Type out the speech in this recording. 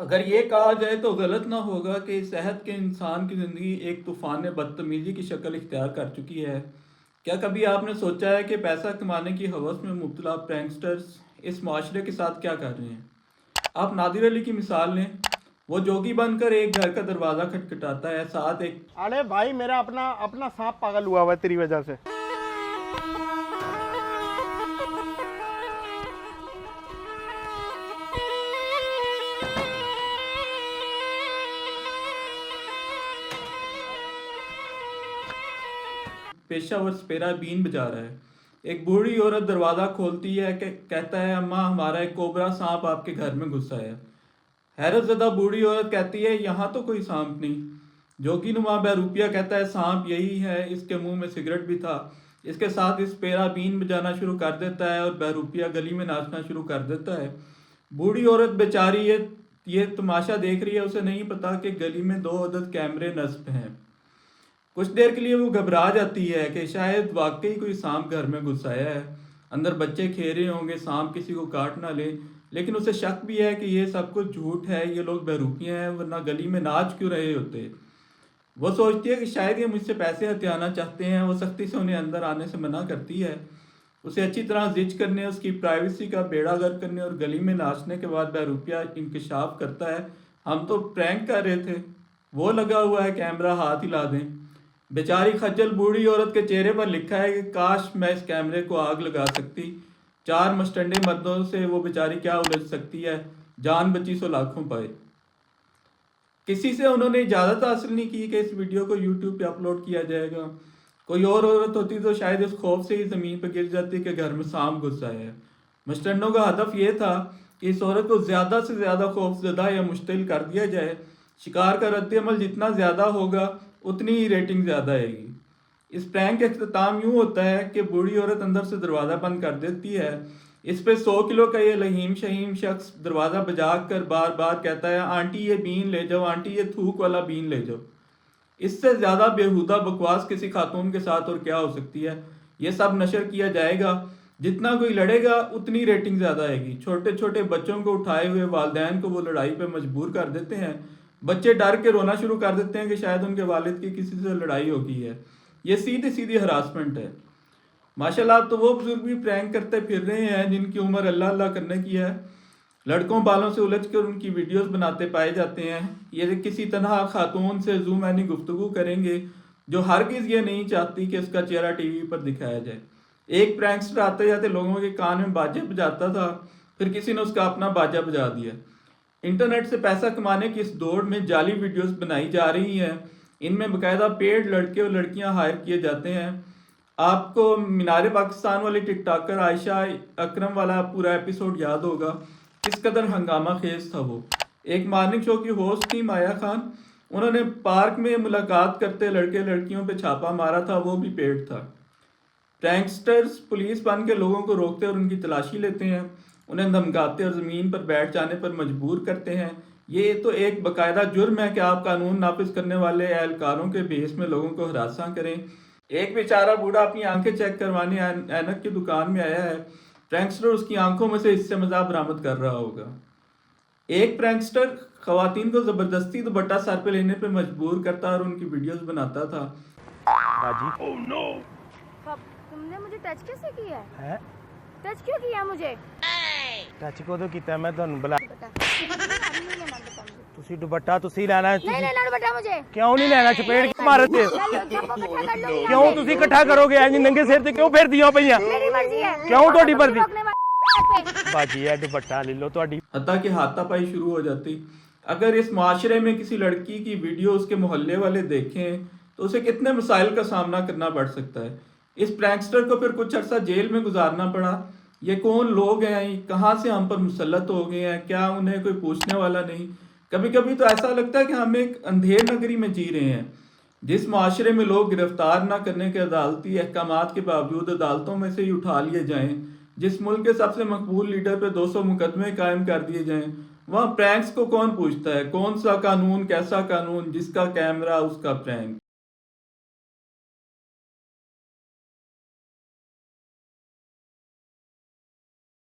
اگر یہ کہا جائے تو غلط نہ ہوگا کہ صحت کے انسان کی زندگی ایک طوفان بدتمیزی کی شکل اختیار کر چکی ہے۔ کیا کبھی آپ نے سوچا ہے کہ پیسہ کمانے کی ہوس میں مبتلا پرینکسٹرز اس معاشرے کے ساتھ کیا کر رہے ہیں؟ آپ نادر علی کی مثال لیں، وہ جوگی بن کر ایک گھر کا دروازہ کھٹکھٹاتا ہے، ساتھ ایک ارے بھائی میرا اپنا سانپ پاگل ہوا ہوا ہے تیری وجہ سے۔ پیشہ ور سپیرا بین بجا رہا ہے۔ ایک بوڑھی عورت دروازہ کھولتی ہے کہ کہتا ہے اماں ہمارا ایک کوبرا سانپ آپ کے گھر میں گھسا ہے۔ حیرت زدہ بوڑھی عورت کہتی ہے یہاں تو کوئی سانپ نہیں۔ جوگی نما بہروپیہ کہتا ہے سانپ یہی ہے، اس کے منہ میں سگریٹ بھی تھا۔ اس کے ساتھ اس پیرا بین بجانا شروع کر دیتا ہے اور بہروپیہ گلی میں ناچنا شروع کر دیتا ہے۔ بوڑھی عورت بیچاری یہ تماشا دیکھ رہی ہے، اسے نہیں پتا کہ گلی میں 2 عدد کیمرے نصب ہیں۔ کچھ دیر کے لیے وہ گھبرا جاتی ہے کہ شاید واقعی کوئی سانپ گھر میں گھس آیا ہے، اندر بچے کھیل رہے ہوں گے، سانپ کسی کو کاٹ نہ لے، لیکن اسے شک بھی ہے کہ یہ سب کچھ جھوٹ ہے، یہ لوگ بہروپیے ہیں، ورنہ گلی میں ناچ کیوں رہے ہوتے۔ وہ سوچتی ہے کہ شاید یہ مجھ سے پیسے ہتھیانا چاہتے ہیں، وہ سختی سے انہیں اندر آنے سے منع کرتی ہے۔ اسے اچھی طرح زج کرنے، اس کی پرائیویسی کا بیڑا غرق کرنے اور گلی میں ناچنے کے بعد بہروپیہ انکشاف کرتا ہے ہم تو پرینک کر رہے تھے، وہ لگا ہوا ہے کیمرہ، ہاتھ ہلا دیں۔ بیچاری خجل بوڑھی عورت کے چہرے پر لکھا ہے کہ کاش میں اس کیمرے کو آگ لگا سکتی، 4 مشٹنڈے مردوں سے وہ بیچاری کیا الجھ سکتی ہے، جان بچی سو لاکھوں پائے۔ کسی سے انہوں نے اجازت حاصل نہیں کی کہ اس ویڈیو کو یوٹیوب پہ اپلوڈ کیا جائے گا۔ کوئی اور عورت ہوتی تو شاید اس خوف سے ہی زمین پہ گر جاتی کہ گھر میں سانپ گھس آیا ہے۔ مشٹنڈوں کا ہدف یہ تھا کہ اس عورت کو زیادہ سے زیادہ خوف زدہ یا مشتعل کر دیا جائے، شکار کا رد عمل جتنا زیادہ ہوگا اتنی ہی ریٹنگ زیادہ آئے گی۔ اس پرینک کا اختتام یوں ہوتا ہے کہ بوڑھی عورت اندر سے دروازہ بند کر دیتی ہے، اس پہ 100 کلو کا یہ لہیم شہیم شخص دروازہ بجا کر بار بار کہتا ہے آنٹی یہ بین لے جاؤ، آنٹی یہ تھوک والا بین لے جاؤ۔ اس سے زیادہ بیہودہ بکواس کسی خاتون کے ساتھ اور کیا ہو سکتی ہے۔ یہ سب نشر کیا جائے گا، جتنا کوئی لڑے گا اتنی ریٹنگ زیادہ آئے گی۔ چھوٹے چھوٹے بچوں کو اٹھائے ہوئے والدین کو وہ لڑائی پہ مجبور کر دیتے ہیں، بچے ڈر کے رونا شروع کر دیتے ہیں کہ شاید ان کے والد کی کسی سے لڑائی ہو گئی ہے۔ یہ سیدھی سیدھی ہراسمنٹ ہے۔ ماشاءاللہ تو وہ بزرگ بھی پرینک کرتے پھر رہے ہیں جن کی عمر اللہ اللہ کرنے کی ہے، لڑکوں بالوں سے الجھ کر ان کی ویڈیوز بناتے پائے جاتے ہیں۔ یہ کسی تنہا خاتون سے زوم اینی گفتگو کریں گے جو ہرگز یہ نہیں چاہتی کہ اس کا چہرہ ٹی وی پر دکھایا جائے۔ ایک پرینکسٹر آتے جاتے لوگوں کے کان میں باجے بجاتا تھا، پھر کسی نے اس کا اپنا باجا بجا دیا۔ انٹرنیٹ سے پیسہ کمانے کی اس دوڑ میں جعلی ویڈیوز بنائی جا رہی ہیں، ان میں باقاعدہ پیڈ لڑکے اور لڑکیاں ہائر کیے جاتے ہیں۔ آپ کو مینار پاکستان والی ٹک ٹاکر عائشہ اکرم والا پورا ایپیسوڈ یاد ہوگا، کس قدر ہنگامہ خیز تھا وہ۔ ایک مارننگ شو کی ہوسٹ تھی مایا خان، انہوں نے پارک میں ملاقات کرتے لڑکے لڑکیوں پہ چھاپا مارا تھا، وہ بھی پیڈ تھا۔ پرینکسٹرز پولیس بن کے لوگوں کو روکتے اور ان کی تلاشی لیتے ہیں، انہیں دھمکاتے اور زمین پر بیٹھ جانے پر مجبور کرتے ہیں۔ یہ تو ایک باقاعدہ جرم ہے کہ آپ قانون نافذ کرنے والے اہلکاروں کے بھیس میں لوگوں کو ہراساں کریں۔ ایک بیچارہ بوڑھا اپنی آنکھیں چیک کروانے اینک کی دکان میں آیا ہے، پرینکسٹر اس کی آنکھوں میں سے حصے مزہ برآمد کر رہا ہوگا۔ ایک پرینکسٹر خواتین کو زبردستی دوپٹہ سر پہ لینے پہ مجبور کرتا اور ان کی ویڈیوز بناتا تھا۔ باجی تم نے مجھے ٹچ کیسے کیا ہے؟ ٹچ کیوں کیا مجھے؟ ٹچ کو تو کیتا میں تانوں بلا تسی دوپٹہ تسی لینا ہے، نہیں لینا دوپٹہ مجھے۔ کیوں نہیں لینا؟ چپیڑ کے مارتے کیوں تسی اکٹھا کرو گے انج ننگے سر تے کیوں پھر دیاں پئیاں؟ میری مرضی ہے، کیوں تہاڈی مرضی؟ باجی ہے دوپٹہ لے لو تہاڈی۔ حتیٰ کہ ہاتھا پائی شروع ہو جاتی۔ اگر اس معاشرے میں کسی لڑکی کی ویڈیو اس کے محلے والے دیکھیں تو اسے کتنے مسائل کا سامنا کرنا پڑ سکتا ہے۔ اس پرینکسٹر کو پھر کچھ عرصہ جیل میں گزارنا پڑا۔ یہ کون لوگ ہیں، کہاں سے ہم پر مسلط ہو گئے ہیں، کیا انہیں کوئی پوچھنے والا نہیں؟ کبھی کبھی تو ایسا لگتا ہے کہ ہم ایک اندھیر نگری میں جی رہے ہیں، جس معاشرے میں لوگ گرفتار نہ کرنے کے عدالتی احکامات کے باوجود عدالتوں میں سے ہی اٹھا لیے جائیں، جس ملک کے سب سے مقبول لیڈر پہ 200 مقدمے قائم کر دیے جائیں، وہاں پرینکس کو کون پوچھتا ہے؟ کون سا قانون، کیسا قانون، جس کا کیمرہ اس کا پرینک۔